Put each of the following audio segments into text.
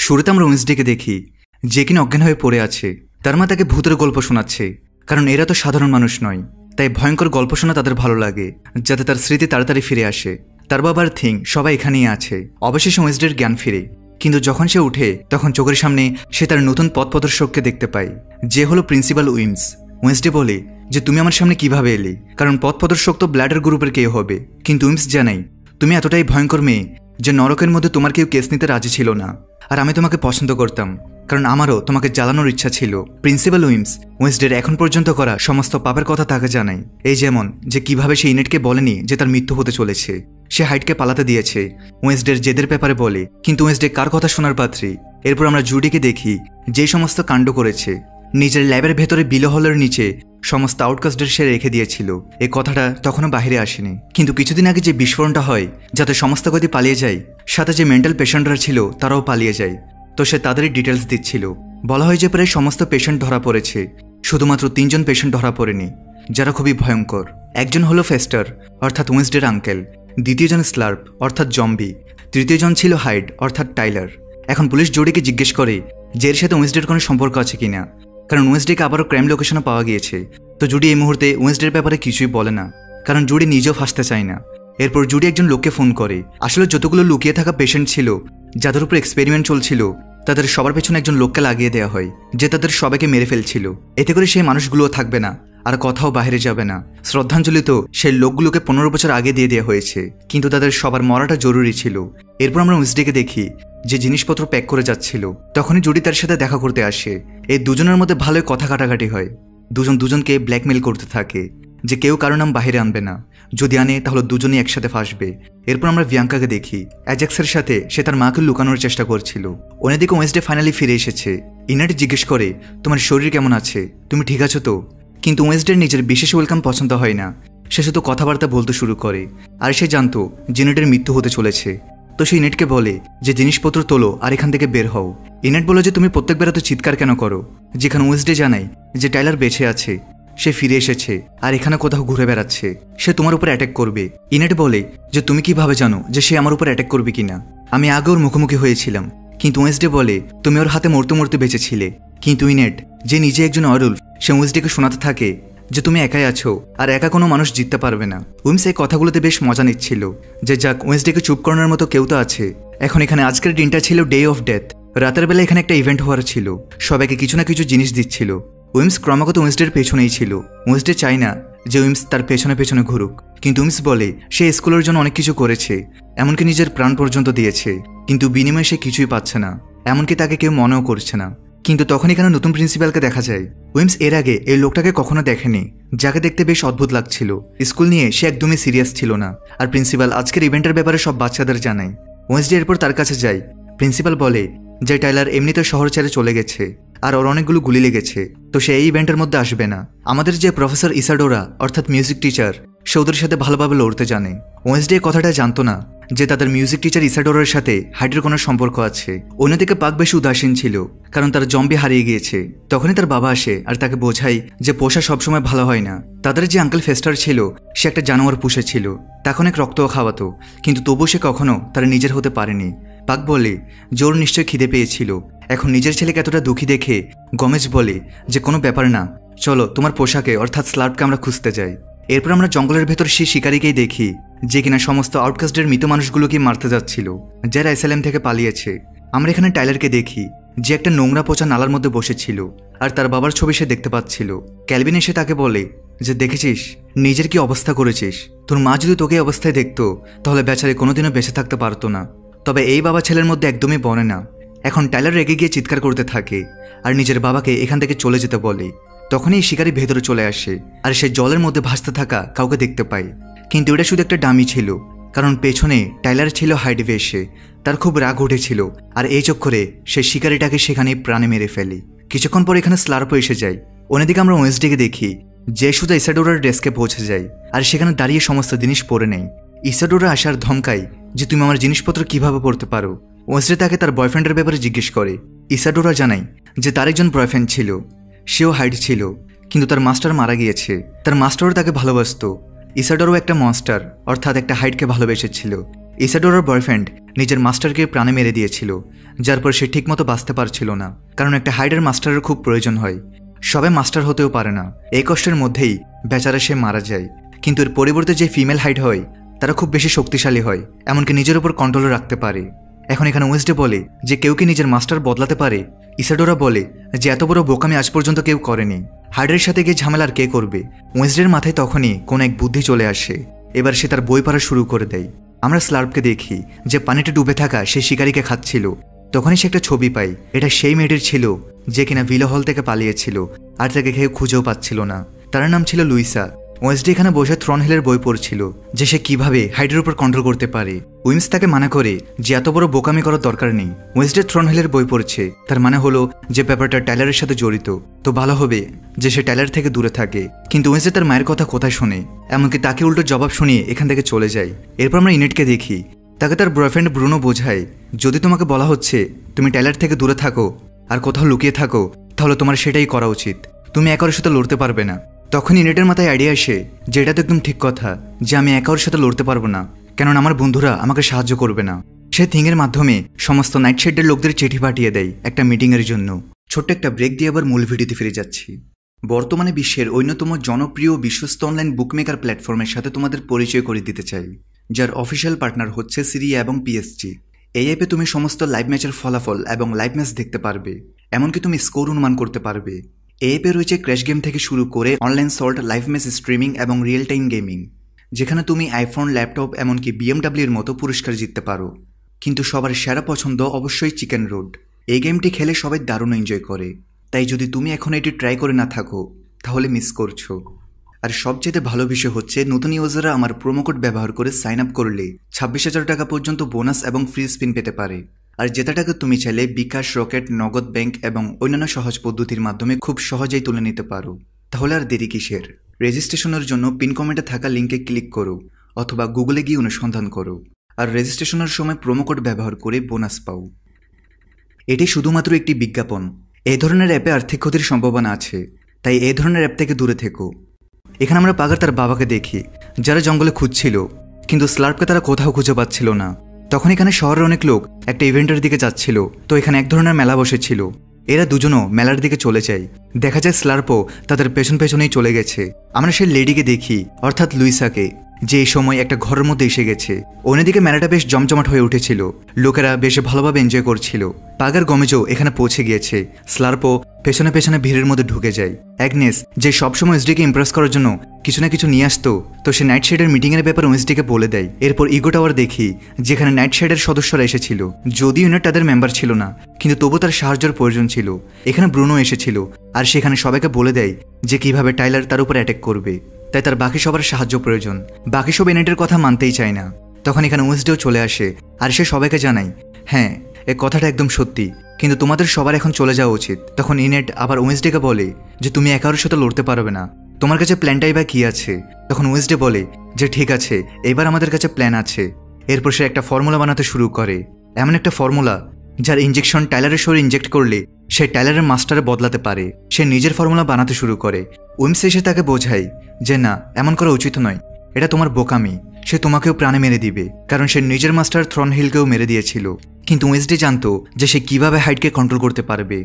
শুরুতে আমরা ওয়েন্সডেকে দেখি যে কিনা অজ্ঞান হয়ে পড়ে আছে। তার মা তাকে ভূতের গল্প শোনাচ্ছে, কারণ এরা তো সাধারণ মানুষ নয়, তাই ভয়ঙ্কর গল্প শোনা তাদের ভালো লাগে, যাতে তার স্মৃতি তাড়াতাড়ি ফিরে আসে। তার বাবার থিং সবাই এখানেই আছে। অবশেষে ওয়েন্সডের জ্ঞান ফিরে, কিন্তু যখন সে উঠে তখন চোখের সামনে সে তার নতুন পথ প্রদর্শককে দেখতে পায়, যে হলো প্রিন্সিপাল উইমস। ওয়েন্সডে বলে যে তুমি আমার সামনে কিভাবে এলে, কারণ পথ প্রদর্শক তো ব্ল্যাডার গ্রুপের কেউ হবে। কিন্তু উইমস জানাই তুমি এতটাই ভয়ঙ্কর মেয়ে যে নরকের মধ্যে তোমার কেউ কেস নিতে রাজি ছিল না, আর আমি তোমাকে পছন্দ করতাম, কারণ আমারও তোমাকে জ্বালানোর ইচ্ছা ছিল। প্রিন্সিপাল উইমস ওয়েন্সডের এখন পর্যন্ত করা সমস্ত পাপের কথা তাকে জানায়। এই যেমন যে কিভাবে সে ইনেটকে বলেনি যে তার মৃত্যু হতে চলেছে, সে হাইডকে পালাতে দিয়েছে, ওয়েন্সডের জেদের ব্যাপারে বলে, কিন্তু ওয়েন্সডে কার কথা শোনার পাত্রী। এরপর আমরা জুডিকে দেখি যে সমস্ত কাণ্ড করেছে। নিজের ল্যাবের ভেতরে বিলো হলের নিচে সমস্ত আউটকাস্টদের সে রেখে দিয়েছিল। এই কথাটা তখনও বাহিরে আসেনি, কিন্তু কিছুদিন আগে যে বিস্ফোরণটা হয় যাতে সমস্ত গতি পালিয়ে যায়, সাথে যে মেন্টাল পেশেন্টরা ছিল তারাও পালিয়ে যায়, তো সে তাদেরই ডিটেলস দিচ্ছিল। বলা হয় যে প্রায় সমস্ত পেশেন্ট ধরা পড়েছে, শুধুমাত্র 3 জন পেশেন্ট ধরা পড়েনি, যারা খুবই ভয়ঙ্কর। একজন হলো ফেস্টার অর্থাৎ ওয়েন্সডের আঙ্কেল, দ্বিতীয়জন স্লার্প অর্থাৎ জম্বি, তৃতীয়জন ছিল হাইড অর্থাৎ টাইলার। এখন পুলিশ জুডিকে জিজ্ঞেস করে যে এর সাথে ওয়েন্সডের কোনো সম্পর্ক আছে কিনা, কারণ ওয়েন্সডেকে আবারও ক্রাইম লোকেশনে পাওয়া গিয়েছে। তো জুডি এই মুহূর্তে ওয়েন্সডের ব্যাপারে কিছুই বলে না, কারণ জুডি নিজেও ফাঁসতে চায় না। এরপর জুডি একজন লোককে ফোন করে। আসলে যতগুলো লুকিয়ে থাকা পেশেন্ট ছিল যাদের উপর এক্সপেরিমেন্ট চলছিল, তাদের সবার পেছনে একজন লোককে লাগিয়ে দেওয়া হয় যে তাদের সবাইকে মেরে ফেলছিল। এতে করে সেই মানুষগুলোও থাকবে না, আর কথাও বাইরে যাবে না। শ্রদ্ধাঞ্জলি তো সেই লোকগুলোকে 15 বছর আগে দিয়ে দেওয়া হয়েছে, কিন্তু তাদের সবার মরাটা জরুরি ছিল। এরপর আমরা ওয়েন্সডেকে দেখি যে জিনিসপত্র প্যাক করে যাচ্ছিল। তখনই জুডি তার সাথে দেখা করতে আসে। এই দুজনের মধ্যে ভালোই কথা কাটাকাটি হয়। দুজন দুজনকে ব্ল্যাকমেল করতে থাকে যে কেউ কারো নাম বাহিরে আনবে না, যদি আনে তাহলে দুজনেই একসাথে ফাঁসবে। এরপর আমরা ভিয়াঙ্কাকে দেখি অ্যাজাক্সের সাথে সে তার মাকে লুকানোর চেষ্টা করছিল। অন্যদিকে ওয়েন্সডে ফাইনালি ফিরে এসেছে। ইনাট জিজ্ঞেস করে তোমার শরীর কেমন আছে, তুমি ঠিক আছো তো? কিন্তু ওয়েন্সডের নিজের বিশেষ ওয়েলকাম পছন্দ হয় না। সে শুধু কথাবার্তা বলতে শুরু করে, আর সে জানতো যে ইনেটের মৃত্যু হতে চলেছে। তো সে ইনেটকে বলে যে জিনিসপত্র তোলো আর এখান থেকে বের হও। ইনেট বলে যে তুমি প্রত্যেকবার এত চিৎকার কেন করো, যেখানে ওয়েন্সডে জানায় যে টাইলার বেঁচে আছে, সে ফিরে এসেছে আর এখানে কোথাও ঘুরে বেড়াচ্ছে, সে তোমার উপর অ্যাটাক করবে। ইনেট বলে যে তুমি কিভাবে জানো যে সে আমার উপর অ্যাটাক করবে কিনা, আমি আগে ওর মুখোমুখি হয়েছিলাম। কিন্তু ওয়েন্সডে বলে তুমি ওর হাতে মরতে মরতে বেঁচেছিলে। কিন্তু ইনেট যে নিজে একজন অরুলফ, সে ওয়েন্সডেকে শোনাতে থাকে যে তুমি একাই আছো আর একা কোনো মানুষ জিততে পারবে না। উইমস এই কথাগুলোতে বেশ মজা নিচ্ছিল যে যাক, ওয়েন্সডেকে চুপ করানোর মতো কেউ তো আছে। এখন এখানে আজকের দিনটা ছিল ডে অফ ডেথ। রাতের বেলা এখানে একটা ইভেন্ট হওয়ার ছিল, সবাইকে কিছু না কিছু জিনিস দিচ্ছিল। উইমস ক্রমাগত ওয়েন্সডের পেছনেই ছিল। ওয়েন্সডে চায় না যে উইমস তার পেছনে পেছনে ঘুরুক, কিন্তু উইমস বলে সে স্কুলের জন্য অনেক কিছু করেছে, এমনকি নিজের প্রাণ পর্যন্ত দিয়েছে, কিন্তু বিনিময়ে সে কিছুই পাচ্ছে না, এমনকি তাকে কেউ মনেও করছে না। কিন্তু তখন এখানে নতুন প্রিন্সিপালকে দেখা যায়। উইমস এর আগে এই লোকটাকে কখনো দেখেনি, যাকে দেখতে বেশ অদ্ভুত লাগছিল। স্কুল নিয়ে সে একদমই সিরিয়াস ছিল না, আর প্রিন্সিপাল আজকের ইভেন্টের ব্যাপারে সব বাচ্চাদের জানায়। ওয়েন্সডে এরপর তার কাছে যায়। প্রিন্সিপাল বলে যে টাইলার এমনিতে শহর ছেড়ে চলে গেছে আর ওর অনেকগুলো গুলি লেগেছে, তো সে এই ইভেন্টের মধ্যে আসবে না। আমাদের যে প্রফেসর ইসাডোরা অর্থাৎ মিউজিক টিচার, সে ওদের সাথে ভালোভাবে লড়তে জানে। ওয়েন্সডে কথাটা জানতো না যে তাদের মিউজিক টিচার ইসাডোরার সাথে হাইডের কোনো সম্পর্ক আছে। অন্যদিকে পাক বেশি উদাসীন ছিল, কারণ তার জম্বি হারিয়ে গিয়েছে। তখনই তার বাবা আসে আর তাকে বোঝায় যে পোষা সবসময় ভালো হয় না। তাদের যে আঙ্কেল ফেস্টার ছিল, সে একটা জানোয়ার পুষেছিল, তাকে অনেক রক্তও খাওয়াতো, কিন্তু তবু সে কখনো তার নিজের হতে পারেনি। পাক বলে জোর নিশ্চয় খিদে পেয়েছিল। এখন নিজের ছেলেকে এতটা দুঃখী দেখে গমেজ বলে যে কোনো ব্যাপার না, চলো তোমার পোশাকে অর্থাৎ স্লার্পকে আমরা খুঁজতে যাই। এরপর আমরা জঙ্গলের ভেতর সেই শিকারীকেই দেখি যে কিনা সমস্ত আউটকাস্টের মৃত মানুষগুলোকে মারতে যাচ্ছিল, যারা এসএলএম থেকে পালিয়েছে। আমরা এখানে টাইলারকে দেখি যে একটা নোংরা পচা নালার মধ্যে বসেছিল, আর তার বাবার ছবি সে দেখতে পাচ্ছিল। ক্যালভিন এসে তাকে বলে যে দেখেছিস নিজের কি অবস্থা করেছিস, তোর মা যদি তোকে এই অবস্থায় দেখতো তাহলে বেচারে কোনোদিনও বেঁচে থাকতে পারতো না। তবে এই বাবা ছেলের মধ্যে একদমই বনে না। এখন টাইলার রেগে গিয়ে চিৎকার করতে থাকে আর নিজের বাবাকে এখান থেকে চলে যেতে বলে। তখনই শিকারী ভেতরে চলে আসে আর সে জলের মধ্যে ভাসতে থাকা কাউকে দেখতে পায়, কিন্তু এটা শুধু একটা ডামি ছিল, কারণ পেছনে টাইলার ছিল হাইড বেশে। তার খুব রাগ উঠেছিল, আর এই চক্করে সে শিকারীটাকে সেখানে প্রাণে মেরে ফেলে। কিছুক্ষণ পর এখানে স্লার্পও এসে যায়। অন্যদিকে আমরা ওয়েন্সডেকে দেখি যে শুধু ইসাডোরার ডেস্কে পৌঁছে যায় আর সেখানে দাঁড়িয়ে সমস্ত জিনিস পরে নেয়। ইসাডোরা আসার ধমকায় যে তুমি আমার জিনিসপত্র কিভাবে পড়তে পারো। ওয়েন্সডে তাকে তার বয়ফ্রেন্ডের ব্যাপারে জিজ্ঞেস করে। ইসাডোরা জানায় যে তার একজন বয়ফ্রেন্ড ছিল, সেও হাইড ছিল, কিন্তু তার মাস্টার মারা গিয়েছে। তার মাস্টারও তাকে ভালোবাসত। ইসাডোরও একটা মনস্টার অর্থাৎ একটা হাইডকে ভালোবেসেছিল। ইসাডোরার বয়ফ্রেন্ড নিজের মাস্টারকে প্রাণে মেরে দিয়েছিল, যার পর সে ঠিকমতো বাঁচতে পারছিল না, কারণ একটা হাইডার মাস্টারের খুব প্রয়োজন হয়। সবে মাস্টার হতেও পারে না, এই কষ্টের মধ্যেই বেচারা সে মারা যায়। কিন্তু এর পরিবর্তে যে ফিমেল হাইড হয় তারা খুব বেশি শক্তিশালী হয়, এমনকি নিজের উপর কন্ট্রোল রাখতে পারে। এখন এখানে ওয়েন্সডে বলে যে কেউ কি নিজের মাস্টার বদলাতে পারে? ইসাডোরা বলে যে এত বড় বোকামি আজ পর্যন্ত কেউ করেনি, হাইডারের সাথে গিয়ে ঝামেলা আর কে করবে? ওয়েন্সডের মাথায় তখনই কোন এক বুদ্ধি চলে আসে। এবার সে তার বই পড়া শুরু করে দেয়। আমরা স্লার্পকে দেখি যে পানিতে ডুবে থাকা সেই শিকারীকে খাচ্ছিল। তখনই সে একটা ছবি পাই, এটা সেই মেয়েটির ছিল যে কিনা ভিলো হল থেকে পালিয়েছিল আর তাকে কেউ খুঁজেও পাচ্ছিল না। তার নাম ছিল লুইসা। ওয়েন্সডে এখানে বসে থ্রনহিলের বই পড়ছিল যে সে কিভাবে হাইডের উপর কন্ট্রোল করতে পারে। উইমস তাকে মানা করে যে এত বড় বোকামি করার দরকার নেই। ওয়েন্সডে থ্রনহিলের বই পড়ছে, তার মানে হলো যে ব্যাপারটা টাইলারের সাথে জড়িত, তো ভালো হবে যে সে টাইলার থেকে দূরে থাকে। কিন্তু ওয়েন্সডে তার মায়ের কথা কোথায় শোনে, এমনকি তাকে উল্টো জবাব শুনিয়ে এখান থেকে চলে যায়। এরপর আমরা ইনেটকে দেখি, তাকে তার বয়ফ্রেন্ড ব্রুনো বোঝায় যদি তোমাকে বলা হচ্ছে তুমি টাইলার থেকে দূরে থাকো আর কোথাও লুকিয়ে থাকো, তাহলে তোমার সেটাই করা উচিত, তুমি একা ওর সাথে লড়তে পারবে না। তখন ইনেটের মাথায় আইডিয়া আসে যে এটা তো একদম ঠিক কথা যে আমি একা ওর সাথে লড়তে পারবো না, কেননা আমার বন্ধুরা আমাকে সাহায্য করবে না। সে থিংয়ের মাধ্যমে সমস্ত নাইট শেডের লোকদের চিঠি পাঠিয়ে দেয় একটা মিটিংয়ের জন্য। ছোট্ট একটা ব্রেক দিয়ে আবার মূল ভিডিওতে ফিরে যাচ্ছি। বর্তমানে বিশ্বের অন্যতম জনপ্রিয় বিশ্বস্ত অনলাইন বুকমেকার প্ল্যাটফর্মের সাথে তোমাদের পরিচয় করে দিতে চাই, যার অফিসিয়াল পার্টনার হচ্ছে সিরিয়া এবং পিএসজি। এই অ্যাপে তুমি সমস্ত লাইভ ম্যাচের ফলাফল এবং লাইভ ম্যাচ দেখতে পারবে, এমনকি তুমি স্কোর অনুমান করতে পারবে। এই অ্যাপে রয়েছে ক্র্যাশ গেম থেকে শুরু করে online salt, live match streaming এবং রিয়েল টাইম গেমিং, যেখানে তুমি আইফোন, ল্যাপটপ এমনকি বিএমডাব্লিউর মতো পুরস্কার জিততে পারো। কিন্তু সবার সেরা পছন্দ অবশ্যই চিকেন রোড। এই গেমটি খেলে সবাই দারুণ এনজয় করে, তাই যদি তুমি এখন এটি ট্রাই করে না থাকো তাহলে মিস করছো। আর সবচেয়ে ভালো বিষয় হচ্ছে নতুন ইউজাররা আমার প্রোমো কোড ব্যবহার করে সাইন আপ করলে 26,000 টাকা পর্যন্ত বোনাস এবং ফ্রি স্পিন পেতে পারে। আর যেটা টাকা তুমি চাইলে বিকাশ, রকেট, নগদ ব্যাংক এবং অন্যান্য সহজ পদ্ধতির মাধ্যমে খুব সহজেই তুলে নিতে পারো। তাহলে আর দেরি কিসের? রেজিস্ট্রেশনের জন্য পিন কমেন্টে থাকা লিঙ্কে ক্লিক করো অথবা গুগলে গিয়ে অনুসন্ধান করো, আর রেজিস্ট্রেশনের সময় প্রোমো কোড ব্যবহার করে বোনাস পাও। এটি শুধুমাত্র একটি বিজ্ঞাপন। এই ধরনের অ্যাপে আর্থিক ক্ষতির সম্ভাবনা আছে, তাই এই ধরনের অ্যাপ থেকে দূরে থেকো। এখানে আমরা পাগার তার বাবাকে দেখি, যারা জঙ্গলে খুঁজছিল, কিন্তু স্লার্পকে তারা কোথাও খুঁজে পাচ্ছিল না। তখন এখানে শহরের অনেক লোক একটা ইভেন্টের দিকে যাচ্ছিল, তো এখানে এক ধরনের মেলা বসেছিল। এরা দুজনও মেলার দিকে চলে যায়। দেখা যায় স্লার্পও তাদের পেছন পেছনেই চলে গেছে। আমরা সেই লেডিকে দেখি, অর্থাৎ লুইসাকে, যে এই সময় একটা ঘরের মধ্যে এসে গেছে। অন্যদিকে মেলাটা বেশ জমজমাট হয়ে উঠেছিল, লোকেরা বেশ ভালোভাবে এনজয় করছিল। পাগার গমেজও এখানে পৌঁছে গিয়েছে। স্লার্পও পেছনে পেছনে ভিড়ের মধ্যে ঢুকে যায়। অ্যাগনেস, যে সবসময় ওয়েন্সডেকে ইমপ্রেস করার জন্য কিছু না কিছু নিয়ে আসতো, তো সে নাইট শেডের মিটিংয়ের ব্যাপারে ওয়েন্সডেকে বলে দেয়। এরপর ইগো টাওয়ার দেখি, যেখানে নাইট শেডের সদস্যরা এসেছিল। যদিও ইউনিট তাদের মেম্বার ছিল না, কিন্তু তবু তার সাহায্যের প্রয়োজন ছিল। এখানে ব্রুনো এসেছিল, আর সেখানে সবাইকে বলে দেয় যে কিভাবে টাইলার তার উপর অ্যাটাক করবে, তাই তার বাকি সবার সাহায্য প্রয়োজন। বাকি সব ইউনিটের কথা মানতেই চায় না। তখন এখানে ওয়েন্সডেও চলে আসে, আর সে সবাইকে জানায়, হ্যাঁ এ কথাটা একদম সত্যি, কিন্তু তোমাদের সবার এখন চলে যাওয়া উচিত। তখন ইনেট আবার ওয়েন্সডেকে বলে যে তুমি একা ওর সাথে লড়তে পারবে না, তোমার কাছে প্ল্যানটাই বা কি আছে? তখন ওয়েন্সডে বলে যে ঠিক আছে, এবার আমাদের কাছে প্ল্যান আছে। এরপর সে একটা ফর্মুলা বানাতে শুরু করে, এমন একটা ফর্মুলা যার ইনজেকশন টাইলারের শরীরে ইনজেক্ট করলে সে টাইলারের মাস্টারে বদলাতে পারে। সে নিজের ফর্মুলা বানাতে শুরু করে। উইমস এসে তাকে বোঝায় যে না, এমন করা উচিত নয়, এটা তোমার বোকামি। সে তোমাকেও প্রাণে মেরে দিবে, কারণ সে নিজের মাস্টার থ্রনহিলকেও মেরে দিয়েছিল। কিন্তু ওয়েন্সডে জানতো যে সে কিভাবে হাইডকে কন্ট্রোল করতে পারবে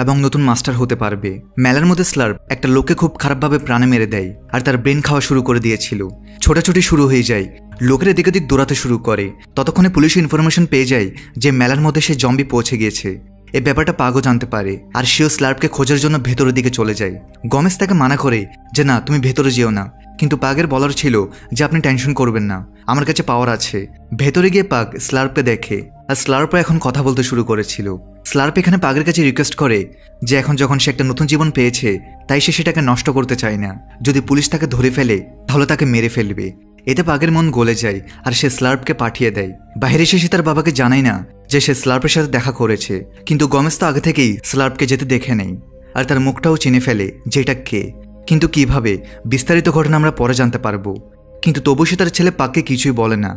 এবং নতুন মাস্টার হতে পারবে। মেলার মধ্যে স্লার্প একটা লোককে খুব খারাপভাবে প্রাণে মেরে দেয়, আর তার ব্রেন খাওয়া শুরু করে দিয়েছিল। ছোটাছুটি শুরু হয়ে যায়, লোকের এদিক ওদিক দৌড়াতে শুরু করে। ততক্ষণে পুলিশ ইনফরমেশন পেয়ে যায় যে মেলার মধ্যে সে জম্বি পৌঁছে গিয়েছে। এই ব্যাপারটা পাগও জানতে পারে, আর সেও স্লার্পকে খোঁজার জন্য ভেতরের দিকে চলে যায়। গমেজ তাকে মানা করে যে না, তুমি ভেতরে যেও না, কিন্তু পাগের বলার ছিল যে আপনি টেনশন করবেন না, আমার কাছে পাওয়ার আছে। ভেতরে গিয়ে পাগ স্লার্পকে দেখে, আর স্লার্পও এখন কথা বলতে শুরু করেছিল। স্লার্প এখানে পাগের কাছে রিকোয়েস্ট করে যে এখন যখন সে একটা নতুন জীবন পেয়েছে, তাই সে সেটাকে নষ্ট করতে চায় না। যদি পুলিশ তাকে ধরে ফেলে তাহলে তাকে মেরে ফেলবে। এতে পাগের মন গলে যায়, আর সে স্লার্পকে পাঠিয়ে দেয়। বাইরে এসে সে তার বাবাকে জানায় না যে সে স্লার্পের সাথে দেখা করেছে, কিন্তু গমেজ তো আগে থেকেই স্লার্পকে যেতে দেখে নেই, আর তার মুখটাও চিনে ফেলে যে এটা কে। কিন্তু কিভাবে, বিস্তারিত ঘটনা আমরা পরে জানতে পারবো। কিন্তু তবু সে তার ছেলে পাগকে কিছুই বলে না।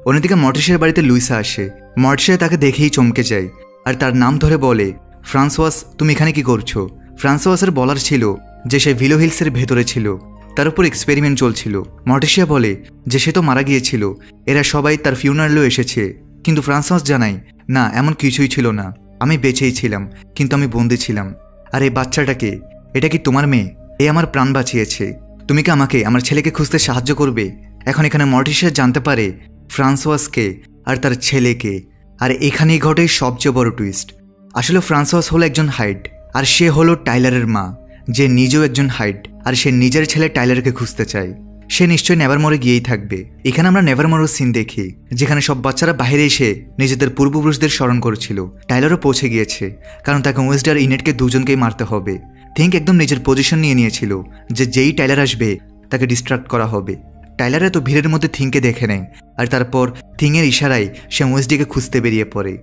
অন্যদিকে মর্টিসের বাড়িতে লুইসা আসে। মর্টিসে তাকে দেখেই চমকে যায়, আর তার নাম ধরে বলে, ফ্রান্সোয়াস তুমি এখানে কি করছো? ফ্রান্সোয়াসের বলার ছিল যে সে ভিলো হিলসের ভেতরে ছিল, তার উপর এক্সপেরিমেন্ট চলছিল। মর্টিসিয়া বলে যে সে তো মারা গিয়েছিল, এরা সবাই তার ফিউনারেলেও এসেছে। কিন্তু ফ্রান্সওয়াস জানায় না, এমন কিছুই ছিল না, আমি বেঁচেই ছিলাম, কিন্তু আমি বন্দি ছিলাম। আর এই বাচ্চাটাকে, এটা কি তোমার মেয়ে? এ আমার প্রাণ বাঁচিয়েছে। তুমি কি আমাকে আমার ছেলেকে খুঁজতে সাহায্য করবে? এখন এখানে মর্টিসিয়া জানতে পারে ফ্রান্সওয়াসকে আর তার ছেলেকে। আর এখানেই ঘটে সবচেয়ে বড় টুইস্ট। আসলে ফ্রান্সওয়াস হলো একজন হাইড, আর সে হলো টাইলারের মা, যে নিজেও একজন হাইড। আর সে নিজের ছেলে টাইলারকে খুঁজতে চায়। সে নিশ্চয়ই নেভারমোরে গিয়েই থাকবে। এখানে আমরা নেভারমোরের সিন দেখি, যেখানে সব বাচ্চারা বাইরে এসে নিজেদের পূর্বপুরুষদের স্মরণ করছিল। টাইলারও পৌঁছে গিয়েছে, কারণ তাকে ওয়েনসডে আর ইনেটকে দুজনকেই মারতে হবে। থিঙ্ক একদম নিজের পজিশন নিয়ে নিয়েছিল যে যেই টাইলার আসবে তাকে ডিস্ট্রাক্ট করা হবে। টাইলার এত ভিড়ের মধ্যে থিংকে দেখে নেয়, আর তারপর থিংয়ের ইশারায় সে ওয়েনসডেকে খুঁজতে বেরিয়ে পড়ে।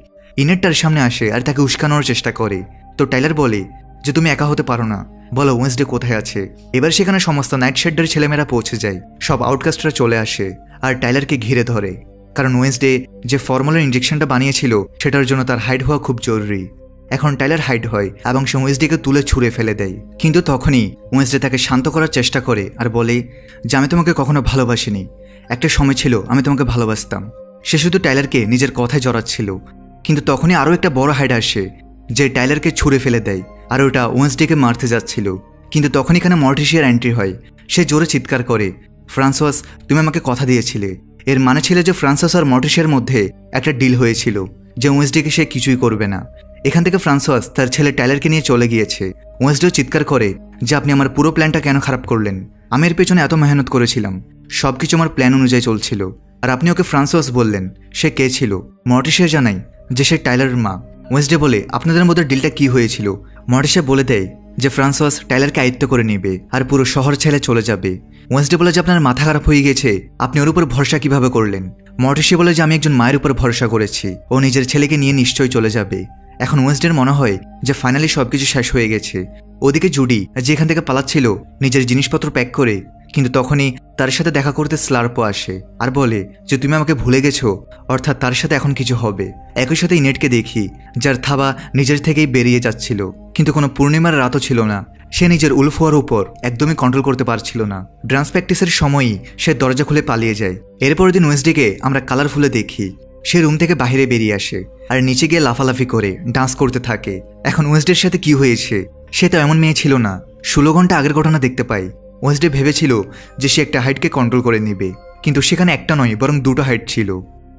ইনেট তার সামনে আসে আর তাকে উস্কানোর চেষ্টা করে। তো টাইলার বলে যে তুমি একা হতে পারো না, বলো ওয়েনসডে কোথায় আছে। এবার সেখানে সমস্ত নাইট শেডের ছেলেমেয়েরা পৌঁছে যায়, সব আউটকাস্টরা চলে আসে আর টাইলারকে ঘিরে ধরে, কারণ ওয়েনসডে যে ফর্মুলার ইঞ্জেকশনটা বানিয়েছিল সেটার জন্য তার হাইড হওয়া খুব জরুরি। এখন টাইলার হাইড হয় এবং সে ওয়েনসডেকে তুলে ছুঁড়ে ফেলে দেয়। কিন্তু তখনই ওয়েনসডে তাকে শান্ত করার চেষ্টা করে আর বলে যে আমি তোমাকে কখনো ভালোবাসিনি, একটা সময় ছিল আমি তোমাকে ভালোবাসতাম। সে শুধু টাইলারকে নিজের কথায় জড়াচ্ছিল, কিন্তু তখনই আরও একটা বড় হাইড আসে যে টাইলারকে ছুঁড়ে ফেলে দেয়, আর ওটা ওয়েনসডেকে মারতে যাচ্ছিল। কিন্তু তখন এখানে মর্টিসিয়ার এন্ট্রি হয়। সে জোরে চিৎকার করে, ফ্রান্সওয়াস তুমি আমাকে কথা দিয়েছিলে। এর মানে ছিল যে ফ্রান্সওয়াস আর মর্টিসিয়ার মধ্যে একটা ডিল হয়েছিল যে ওয়েনসডেকে সে কিছুই করবে না। এখান থেকে ফ্রান্সওয়াস তার ছেলে টাইলারকে নিয়ে চলে গিয়েছে। ওয়েনসডেও চিৎকার করে যে আপনি আমার পুরো প্ল্যানটা কেন খারাপ করলেন? আমি এর পেছনে এত মেহনত করেছিলাম, সবকিছু আমার প্ল্যান অনুযায়ী চলছিল, আর আপনি ওকে ফ্রান্সওয়াস বললেন। সে কে ছিল? মর্টিসিয়া জানায় যে সে টাইলারের মা। ওয়েনসডে বলে আপনাদের মধ্যে ডিলটা কি হয়েছিল? মর্টিসিয়া বলে দেয় যে ফ্রান্সওয়াস টাইলারকে আয়ত্ত করে নেবে আর পুরো শহর ছেড়ে চলে যাবে। ওয়েনসডে বলে যে আপনার মাথা খারাপ হয়ে গেছে, আপনি ওর উপর ভরসা কিভাবে করলেন? মর্টিসিয়া বলে যে আমি একজন মায়ের উপর ভরসা করেছি, ও নিজের ছেলেকে নিয়ে নিশ্চয়ই চলে যাবে। এখন ওয়েনসডের মনে হয় যে ফাইনালি সবকিছু শেষ হয়ে গেছে। ওদিকে জুডি যেখান থেকে পালাচ্ছিল নিজের জিনিসপত্র প্যাক করে, কিন্তু তখনই তার সাথে দেখা করতে স্লার্পও আসে আর বলে যে তুমি আমাকে ভুলে গেছো, অর্থাৎ তার সাথে এখন কিছু হবে। একই সাথে ইনেটকে দেখি, যার থাবা নিজের থেকেই বেরিয়ে যাচ্ছিল, কিন্তু কোনো পূর্ণিমার রাতও ছিল না। সে নিজের উলফ হওয়ার উপর একদমই কন্ট্রোল করতে পারছিল না। ডান্স প্র্যাকটিসের সময়ই সে দরজা খুলে পালিয়ে যায়। এরপরের দিন ওয়েনসডেকে আমরা কালারফুলে দেখি। সে রুম থেকে বাইরে বেরিয়ে আসে আর নিচে গিয়ে লাফালাফি করে ডান্স করতে থাকে। এখন ওয়েনসডের সাথে কি হয়েছে? সে তো এমন মেয়ে ছিল না। 16 ঘন্টা আগের ঘটনা দেখতে পাই। ওয়েনসডে ভেবেছিল যে সে একটা হাইটকে কন্ট্রোল করে নেবে, কিন্তু সেখানে একটা নয় বরং দুটো হাইট ছিল।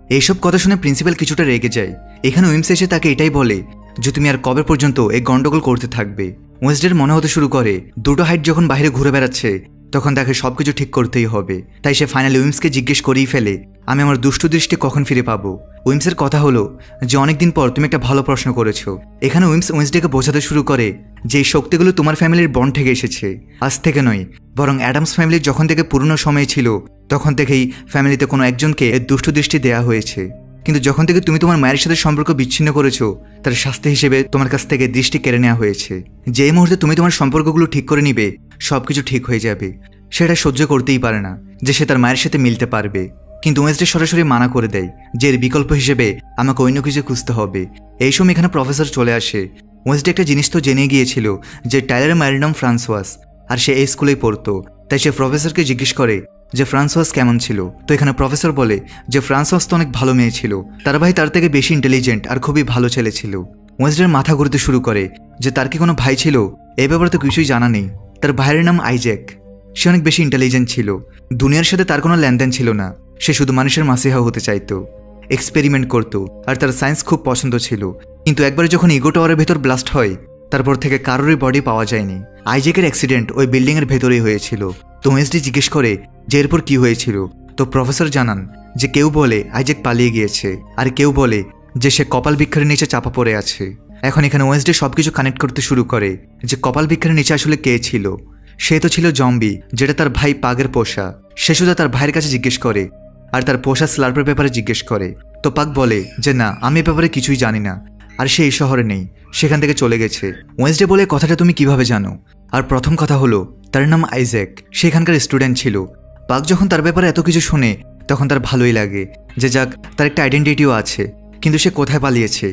এইসব কথা শুনে প্রিন্সিপাল কিছুটা রেগে যায়। এখানে উইমস এসে তাকে এটাই বলে যে তুমি আর কবে পর্যন্ত এই গন্ডগোল করতে থাকবে। ওয়েনসডের মনে হতে শুরু করে দুটো হাইট যখন বাইরে ঘুরে বেড়াচ্ছে তখন তাকে সবকিছু ঠিক করতেই হবে। তাই সে ফাইনালি উইমসকে জিজ্ঞেস করেই ফেলে আমি আমার দুষ্টু দৃষ্টি কখন ফিরে পাবো? উইমসের কথা হলো যে অনেকদিন পর তুমি একটা ভালো প্রশ্ন করেছো। এখানে উইমস ওয়েনসডেকে বোঝাতে শুরু করে যে এই শক্তিগুলো তোমার ফ্যামিলির বন্ড থেকে এসেছে, আজ থেকে নয়, বরং অ্যাডামস ফ্যামিলির যখন থেকে পুরনো সময় ছিল তখন থেকেই ফ্যামিলিতে কোনো একজনকে এর দুষ্টু দৃষ্টি দেওয়া হয়েছে। কিন্তু যখন থেকে তুমি তোমার মায়ের সাথে সম্পর্ক বিচ্ছিন্ন করেছো, তার শাস্তি হিসেবে তোমার কাছ থেকে দৃষ্টি কেড়ে নেওয়া হয়েছে। যে মুহূর্তে তুমি তোমার সম্পর্কগুলো ঠিক করে নিবে সবকিছু ঠিক হয়ে যাবে। সেটা সহ্য করতেই পারে না যে সে তার মায়ের সাথে মিলতে পারবে, কিন্তু ওয়েনসডে সরাসরি মানা করে দেয় যে এর বিকল্প হিসেবে আমাকে অন্য কিছু খুঁজতে হবে। এই সময় এখানে প্রফেসর চলে আসে। ওয়েনসডে একটা জিনিস তো জেনে গিয়েছিল যে টাইলারের মায়ের নাম ফ্রান্সওয়াস, আর সে এই স্কুলেই পড়তো। তাই সে প্রফেসরকে জিজ্ঞেস করে যে ফ্রান্সওয়াস কেমন ছিল। তো এখানে প্রফেসর বলে যে ফ্রান্সওয়াস তো অনেক ভালো মেয়ে ছিল, তার ভাই তার থেকে বেশি ইন্টেলিজেন্ট আর খুবই ভালো ছেলে ছিল। ওয়েনসডের মাথা ঘুরতে শুরু করে যে তার কি কোনো ভাই ছিল? এই ব্যাপারে তো কিছুই জানা নেই। তার ভাইয়ের নাম আইজ্যাক। সে অনেক বেশি ইন্টেলিজেন্ট ছিল, দুনিয়ার সাথে তার কোনো লেনদেন ছিল না। সে শুধু মানুষের মাসিহা হতে চাইতো, এক্সপেরিমেন্ট করতো, আর তার সায়েন্স খুব পছন্দ ছিল। কিন্তু একবার যখন ইগো টাওয়ারের ভেতর ব্লাস্ট হয় তারপর থেকে কারোরই বডি পাওয়া যায়নি। আইজ্যাকের অ্যাক্সিডেন্ট ওই বিল্ডিংয়ের ভেতরেই হয়েছিল। তো ওয়েনসডে জিজ্ঞেস করে যে এরপর কি হয়েছিল। তো প্রফেসর জানান যে কেউ বলে আইজ্যাক পালিয়ে গিয়েছে, আর কেউ বলে যে সে কপাল বৃক্ষের নিচে চাপা পড়ে আছে। এখন এখানে ওয়েনসডে সবকিছু কানেক্ট করতে শুরু করে যে কপাল বৃক্ষের নিচে আসলে কে ছিল। সে তো ছিল জম্বি, যেটা তার ভাই পাগের পোষা। সে শুধু তার ভাইয়ের কাছে জিজ্ঞেস করে আর তার পোষা স্লার্পের ব্যাপারে জিজ্ঞেস করে। তো পাগ বলে যে না, আমি এ ব্যাপারে কিছুই জানি না, আর সে এই শহরে নেই, সেখান থেকে চলে গেছে। ওয়েনসডে বলে কথাটা তুমি কিভাবে জানো? আর প্রথম কথা হলো তার নাম আইজ্যাক, সে এখানকার স্টুডেন্ট ছিল। পাগ যখন তার ব্যাপারে এত কিছু শোনে তখন তার ভালোই লাগে যে যাক, তার একটা আইডেন্টিটিও আছে। কিন্তু সে কোথায় পালিয়েছে?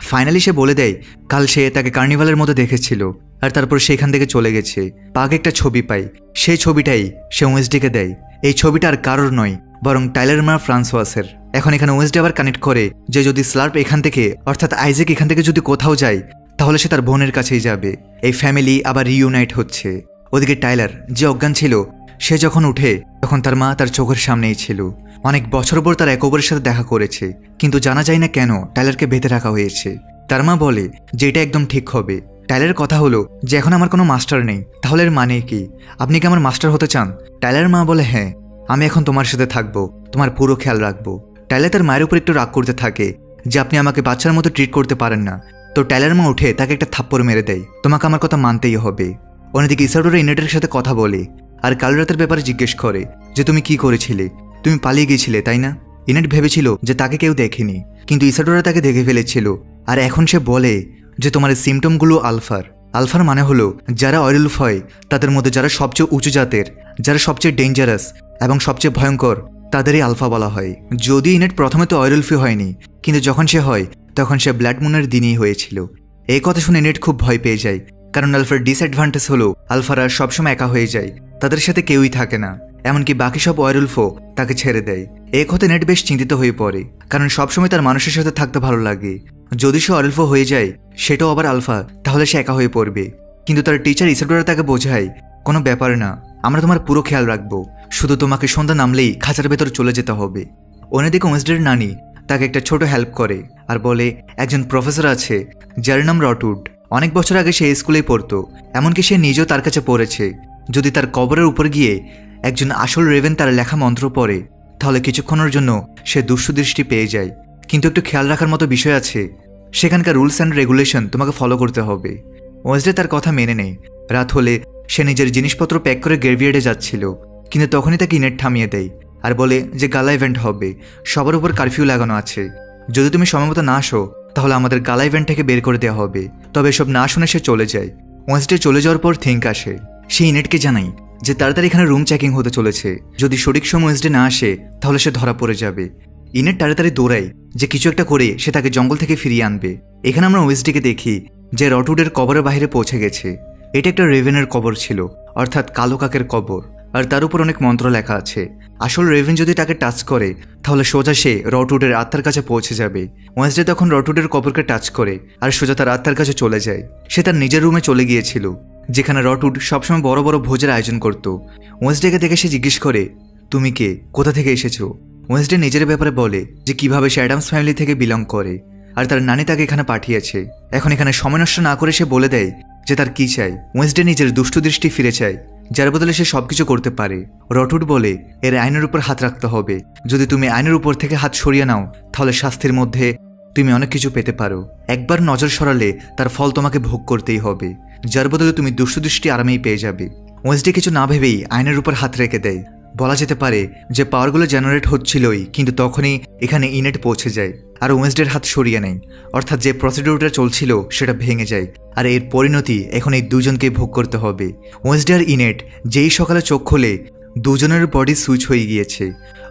ফাইনালি সে বলে দেয় কাল সে তাকে কার্নিভালের মতো দেখেছিল, আর তারপর সেখান থেকে চলে গেছে। পাগ একটা ছবি পাই, সেই ছবিটাই সে ওয়েন্সডেকে দেয়। এই ছবিটা আর কারোর নয়, বরং টাইলার মা ফ্রান্সোয়াসের। এখন এখানে ওয়েন্সডে আবার কানেক্ট করে যে যদি স্লার্প এখান থেকে, অর্থাৎ আইজ্যাক এখান থেকে যদি কোথাও যায়, তাহলে সে তার বোনের কাছেই যাবে। এই ফ্যামিলি আবার রিইউনাইট হচ্ছে। ওদিকে টাইলার, যে অজ্ঞান ছিল, সে যখন উঠে তখন তার মা তার চোখের সামনেই ছিল। অনেক বছর পর তার এক অপরের সাথে দেখা করেছে, কিন্তু জানা যায় না কেন টাইলারকে বেঁধে রাখা হয়েছে। তার মা বলে যে এটা একদম ঠিক হবে। টাইলারের কথা হলো যে এখন আমার কোনো মাস্টার নেই, তাহলে এর মানে কি? আপনি কি আমার মাস্টার হতে চান? টাইলারের মা বলে হ্যাঁ, আমি এখন তোমার সাথে থাকবো, তোমার পুরো খেয়াল রাখবো। টাইলার তার মায়ের উপর একটু রাগ করতে থাকে যে আপনি আমাকে বাচ্চার মতো ট্রিট করতে পারেন না। তো টাইলার মা উঠে তাকে একটা থাপ্পড় মেরে দেয়, তোমাকে আমার কথা মানতেই হবে। অন্যদিকে ইসাডোরা ইনেটের সাথে কথা বলে আর কাল রাতের ব্যাপারে জিজ্ঞেস করে যে তুমি কি করেছিলে, তুমি পালিয়ে গিয়েছিলে তাই না? ইনেট ভেবেছিল যে তাকে কেউ দেখেনি, কিন্তু ইসাডোরা তাকে দেখে ফেলেছিল। আর এখন সে বলে যে তোমার এই সিমটমগুলো আলফার। আলফার মানে হলো যারা ওয়ারউলফ হয় তাদের মধ্যে যারা সবচেয়ে উঁচু জাতের, যারা সবচেয়ে ডেঞ্জারাস এবং সবচেয়ে ভয়ঙ্কর, তাদেরই আলফা বলা হয়। যদিও ইনেট প্রথমে তো ওয়ারউলফই হয়নি, কিন্তু যখন সে হয় তখন সে ব্লাড মুনের দিনই হয়েছিল। এই কথা শুনে ইনেট খুব ভয় পেয়ে যায়, কারণ আলফার ডিসঅ্যাডভান্টেজ হলো আলফারা সবসময় একা হয়ে যায়, তাদের সাথে কেউই থাকে না, এমনকি বাকি সব ওয়ারউলফও তাকে ছেড়ে দেয়। এই কথা নেট বেশ চিন্তিত হয়ে পড়ে, কারণ সবসময় তার মানুষের সাথে থাকতে ভালো লাগে। যদি সে অরুলফ হয়ে যায়, সেটাও আবার আলফা, তাহলে সে একা হয়ে পড়বে। কিন্তু তার টিচার ইসাডোরা তাকে বোঝায় কোনো ব্যাপার না, আমরা তোমার পুরো খেয়াল রাখবো, শুধু তোমাকে সন্ধ্যা নামলেই খাঁচার ভেতর চলে যেতে হবে। অন্যদিকে ওয়েন্সডের নানি তাকে একটা ছোট হেল্প করে আর বলে একজন প্রফেসর আছে যার নাম রটউড। অনেক বছর আগে সে স্কুলেই পড়তো, এমনকি সে নিজেও তার কাছে পড়েছে। যদি তার কবরের উপর গিয়ে একজন আসল রেভেন তার লেখা মন্ত্র পড়ে, তাহলে কিছুক্ষণের জন্য সে দুষ্টদৃষ্টি পেয়ে যায়। কিন্তু একটু খেয়াল রাখার মতো বিষয় আছে, সেখানকার রুলস অ্যান্ড রেগুলেশন তোমাকে ফলো করতে হবে। ওয়েন্সডে তার কথা মেনে নেয়। রাত হলে সে নিজের জিনিসপত্র প্যাক করে গ্রেভিয়ার্ডে যাচ্ছিল, কিন্তু তখনই তাকে ইনেট থামিয়ে দেয় আর বলে যে গালা ইভেন্ট হবে, সবার উপর কারফিউ লাগানো আছে, যদি তুমি সময়মতো না আসো তাহলে আমাদের গালা ইভেন্ট থেকে বের করে দেওয়া হবে। তবে এসব না শুনে সে চলে যায়। ওয়েন্সডে চলে যাওয়ার পর থিঙ্ক আসে, সে ইনেটকে জানায় যে তাড়াতাড়ি এখানে রুম চেকিং হতে চলেছে, যদি সঠিক সময় ওয়েন্সডে না আসে তাহলে সে ধরা পড়ে যাবে। ইনেট তাড়াতাড়ি দৌড়ায় যে কিছু একটা করে সে তাকে জঙ্গল থেকে ফিরিয়ে আনবে। এখানে আমরা ওয়েন্সডেকে দেখি যে রটউডের কবরের বাইরে পৌঁছে গেছে। এটা একটা রেভেনের কবর ছিল, অর্থাৎ কালো কাকের কবর, আর তার উপর অনেক মন্ত্র লেখা আছে। আসল রেভেন যদি তাকে টাচ করে তাহলে সোজা সে রটউডের আত্মার কাছে পৌঁছে যাবে। ওয়েন্সডে তখন রটউডের কবরকে টাচ করে আর সোজা তার আত্মার কাছে চলে যায়। সে তার নিজের রুমে চলে গিয়েছিল, যেখানে রটউড সবসময় বড় বড় ভোজের আয়োজন করত। ওয়েন্সডেকে দেখে সে জিজ্ঞেস করে তুমি কে, কোথা থেকে এসেছো? ওয়েন্সডে নিজের ব্যাপারে বলে যে কিভাবে সে অ্যাডামস ফ্যামিলি থেকে বিলং করে আর তার নানি তাকে এখানে পাঠিয়েছে। এখন এখানে সময় নষ্ট না করে সে বলে দেয় যে তার কি চাই। ওয়েন্সডে নিজের দুষ্ট দৃষ্টি ফিরে চায়, যার বদলে সে সবকিছু করতে পারে। রটউড বলে এর আইনের উপর হাত রাখতে হবে, যদি তুমি আইনের উপর থেকে হাত সরিয়ে নাও তাহলে শাস্তির মধ্যে তুমি অনেক কিছু পেতে পারো। একবার নজর সরালে তার ফল তোমাকে ভোগ করতেই হবে, যার বদলে তুমি দুষ্ট দৃষ্টি আরামেই পেয়ে যাবে। ওয়েন্সডে কিছু না ভেবেই আইনের উপর হাত রেখে দেয়। বলা যেতে পারে যে পাওয়ারগুলো জেনারেট হচ্ছিলই, কিন্তু তখনই এখানে ইনেট পৌঁছে যায় আর ওয়েন্সডের হাত সরিয়ে নেয়, অর্থাৎ যে প্রসিডিউরটা চলছিল সেটা ভেঙে যায়। আর এর পরিণতি এখন এই দুজনকেই ভোগ করতে হবে। ওয়েন্সডে আর ইনেট যেই সকালে চোখ খোলে দুজনের বডি সুইচ হয়ে গিয়েছে,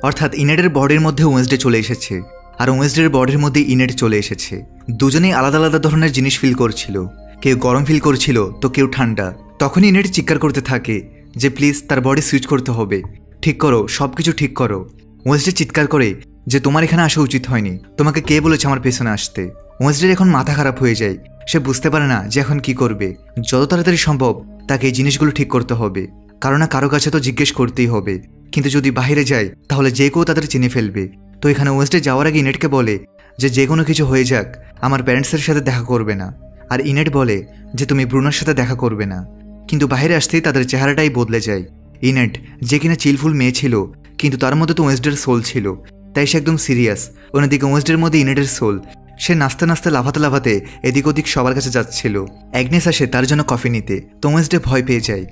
অর্থাৎ ইনেটের বডির মধ্যে ওয়েন্সডে চলে এসেছে আর ওয়েন্সডের বডির মধ্যে ইনেট চলে এসেছে। দুজনেই আলাদা আলাদা ধরনের জিনিস ফিল করছিল, কেউ গরম ফিল করছিল তো কেউ ঠান্ডা। তখনই ইনেট চিৎকার করতে থাকে যে প্লিজ তার বডি সুইচ করতে হবে, ঠিক করো, সব কিছু ঠিক করো। ওয়েন্সডে চিৎকার করে যে তোমার এখানে আসা উচিত হয়নি, তোমাকে কে বলেছে আমার পেছনে আসতে? ওয়েন্সডের এখন মাথা খারাপ হয়ে যায়, সে বুঝতে পারে না যে এখন কি করবে। যত তাড়াতাড়ি সম্ভব তাকে এই জিনিসগুলো ঠিক করতে হবে, কারণ না কারো কাছে তো জিজ্ঞেস করতেই হবে, কিন্তু যদি বাইরে যায় তাহলে যে কেউ তাদের চিনে ফেলবে। তো এখানে ওয়েন্সডে যাওয়ার আগে ইনেটকে বলে যে কোনো কিছু হয়ে যাক আমার প্যারেন্টসের সাথে দেখা করবে না, আর ইনেট বলে যে তুমি ব্রুনোর সাথে দেখা করবে না। কিন্তু বাইরে আসতেই তাদের চেহারাটাই বদলে যায়। ইনেট যে কিনা চিলফুল মেয়ে ছিল, কিন্তু তার মধ্যে তো ওয়েন্সডের সোল ছিল, তাই সে একদম সিরিয়াস। অন্যদিকে ওয়েন্সডের মধ্যে ইনেটের সোল, সে নাচতে নাচতে লাফাতে লাফাতে এদিক ওদিক সবার কাছে যাচ্ছিল। অ্যাগনেস আসে তার জন্য কফি নিতে, তো ওয়েন্সডে ভয় পেয়ে যায়।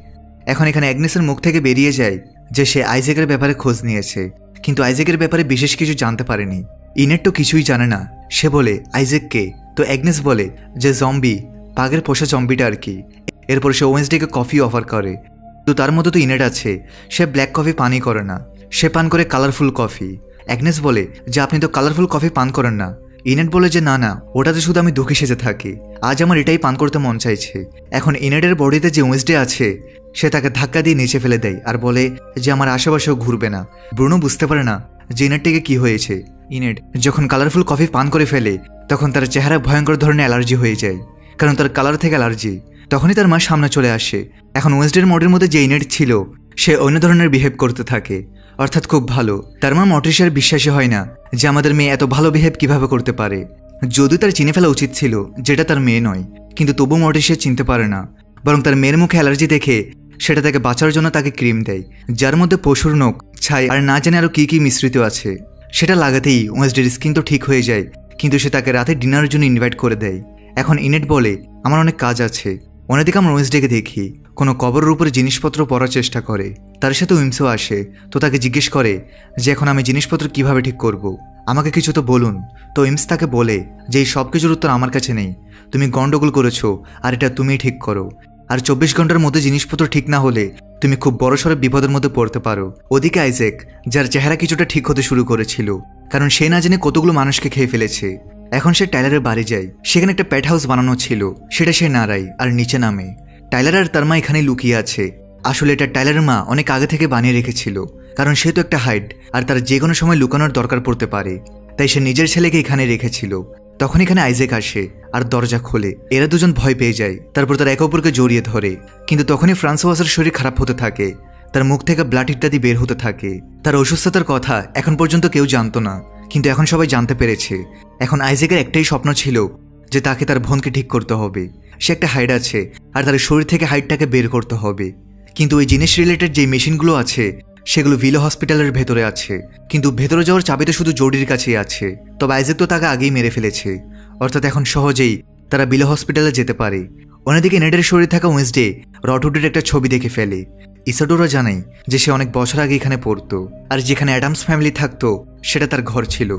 এখন এখানে অ্যাগনেসের মুখ থেকে বেরিয়ে যায় যে সে আইজ্যাকের ব্যাপারে খোঁজ নিয়েছে, কিন্তু আইজ্যাকের ব্যাপারে বিশেষ কিছু জানতে পারেনি। ইনেট তো কিছুই জানে না, সে বলে আইজ্যাক কে? তো অ্যাগনেস বলে যে জম্বি, পাগের পোষা জম্বিটা আর কি। এরপর সে ওয়েন্সডেকে কফি অফার করে, তো তার মধ্যে তো ইনেট আছে, সে ব্ল্যাক কফি পানই করে না, সে পান করে কালারফুল কফি। অ্যাগনেস বলে যে আপনি তো কালারফুল কফি পান করেন না, ইনেট বলে যে না না, ওটাতে শুধু আমি দুঃখী সেজে থাকি, আজ আমার এটাই পান করতে মন চাইছে। এখন ইনেটের বডিতে যে ওয়েন্সডে আছে সে তাকে ধাক্কা দিয়ে নিচে ফেলে দেয় আর বলে যে আমার আশেপাশেও ঘুরবে না। ব্রুনো বুঝতে পারে না যে ইনেটটিকে কি হয়েছে। ইনেট যখন কালারফুল কফি পান করে ফেলে তখন তার চেহারা ভয়ঙ্কর ধরনের অ্যালার্জি হয়ে যায়, কারণ তার কালার থেকে অ্যালার্জি। তখনই তার মা সামনে চলে আসে। এখন ওয়েন্সডের মোডের মধ্যে যে ইনেট ছিল সে অন্য ধরনের বিহেভ করতে থাকে, অর্থাৎ খুব ভালো। তার মা মর্টিসিয়ার বিশ্বাসী হয় না যে আমাদের মেয়ে এত ভালো বিহেভ কিভাবে করতে পারে। যদিও তার চিনে ফেলা উচিত ছিল যেটা তার মেয়ে নয়, কিন্তু তবু মর্টিসিয়া চিনতে পারে না, বরং তার মেয়ের মুখে অ্যালার্জি দেখে সেটা তাকে বাঁচার জন্য তাকে ক্রিম দেয়, যার মধ্যে পশুর নখ, ছাই আর না জানে আরও কী কী মিশ্রিত আছে। সেটা লাগাতেই ওয়েন্সডের স্কিন তো ঠিক হয়ে যায়, কিন্তু সে তাকে রাতে ডিনারের জন্য ইনভাইট করে দেয়। এখন ইনেট বলে আমার অনেক কাজ আছে। অন্যদিকে আমরা ওয়েন্সডেকে দেখি কোনো কবরের উপরে জিনিসপত্র পরার চেষ্টা করে। তার সাথে উইমসও আসে, তো তাকে জিজ্ঞেস করে যে এখন আমি জিনিসপত্র কিভাবে ঠিক করব, আমাকে কিছু তো বলুন। তো উইমস তাকে বলে যে এই সব কিছুর উত্তর আমার কাছে নেই, তুমি গন্ডগোল করেছো আর এটা তুমিই ঠিক করো, আর 24 ঘন্টার মধ্যে জিনিসপত্র ঠিক না হলে তুমি খুব বড়সড় বিপদের মধ্যে পড়তে পারো। ওদিকে আইজ্যাক, যার চেহারা কিছুটা ঠিক হতে শুরু করেছিল, কারণ সে না জেনে কতগুলো মানুষকে খেয়ে ফেলেছে। এখন সে টাইলারের বাড়ি যায়। সেখানে একটা প্যাট হাউস বানানো ছিল, সেটা সে নাড়ায় আর নিচে নামে। টাইলার আর তার মা এখানে লুকিয়ে আছে। আসলে এটা টাইলারের মা অনেক আগে থেকে বানিয়ে রেখেছিল, কারণ সে তো একটা হাইড আর তার যে কোনো সময় লুকানোর দরকার পড়তে পারে, তাই সে নিজের ছেলেকে এখানে রেখেছিল। তখন এখানে আইজ্যাক আসে আর দরজা খোলে। এরা দুজন ভয় পেয়ে যায়, তারপর তারা একে অপরকে জড়িয়ে ধরে। কিন্তু তখনই ফ্রান্সোয়াসের শরীর খারাপ হতে থাকে, তার মুখ থেকে ব্লাড ইত্যাদি বের হতে থাকে। তার অসুস্থতার কথা এখন পর্যন্ত কেউ জানতো না, কিন্তু এখন সবাই জানতে পেরেছে। এখন আইজ্যাকের একটাই স্বপ্ন ছিল যে তাকে তার বোনকে ঠিক করতে হবে। সে একটা হাইড আছে আর তার শরীর থেকে হাইডটাকে বের করতে হবে। কিন্তু ওই জিনিস রিলেটেড যে মেশিনগুলো আছে সেগুলো ভিলো হসপিটালের ভেতরে আছে, কিন্তু ভেতরে যাওয়ার চাবি তো শুধু জোডির কাছেই আছে। তবে আইজ্যাক তো তাকে আগেই মেরে ফেলেছে, অর্থাৎ এখন সহজেই তারা ভিলো হসপিটালে যেতে পারে। অন্যদিকে নেডের শরীরে থাকা ওয়েন্সডে রটউডের একটা ছবি দেখে ফেলে। ইসাডোরা জানায় যে সে অনেক বছর আগে এখানে পড়তো, আর যেখানে অ্যাডামস ফ্যামিলি থাকতো সেটা তার ঘর ছিল।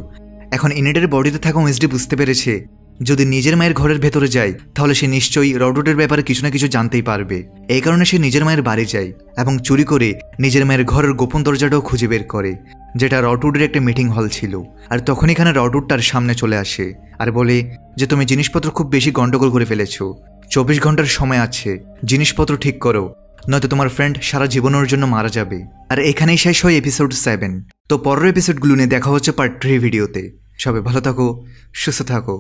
এখন ইনেডের বডিতে থাকা ওয়েন্সডে বুঝতে পেরেছে যদি নিজের মায়ের ঘরের ভেতরে যায় তাহলে সে নিশ্চয়ই রটউডের ব্যাপারে কিছু না কিছু জানতেই পারবে। এই কারণে সে নিজের মায়ের বাড়ি যায় এবং চুরি করে নিজের মায়ের ঘরের গোপন দরজাটাও খুঁজে বের করে, যেটা রটউডের একটা মিটিং হল ছিল। আর তখন এখানে রটউড তার সামনে চলে আসে আর বলে যে তুমি জিনিসপত্র খুব বেশি গন্ডগোল করে ফেলেছো, 24 ঘন্টার সময় আছে, জিনিসপত্র ঠিক করো, নয়তো তোমার ফ্রেন্ড সারা জীবনের জন্য মারা যাবে। আর এখানেই শেষ হয় এপিসোড 7। তো পরের এপিসোডগুলো নিয়ে দেখা হচ্ছে পার্ট 3 ভিডিওতে। সবাই ভালো থাকো, সুস্থ থাকো।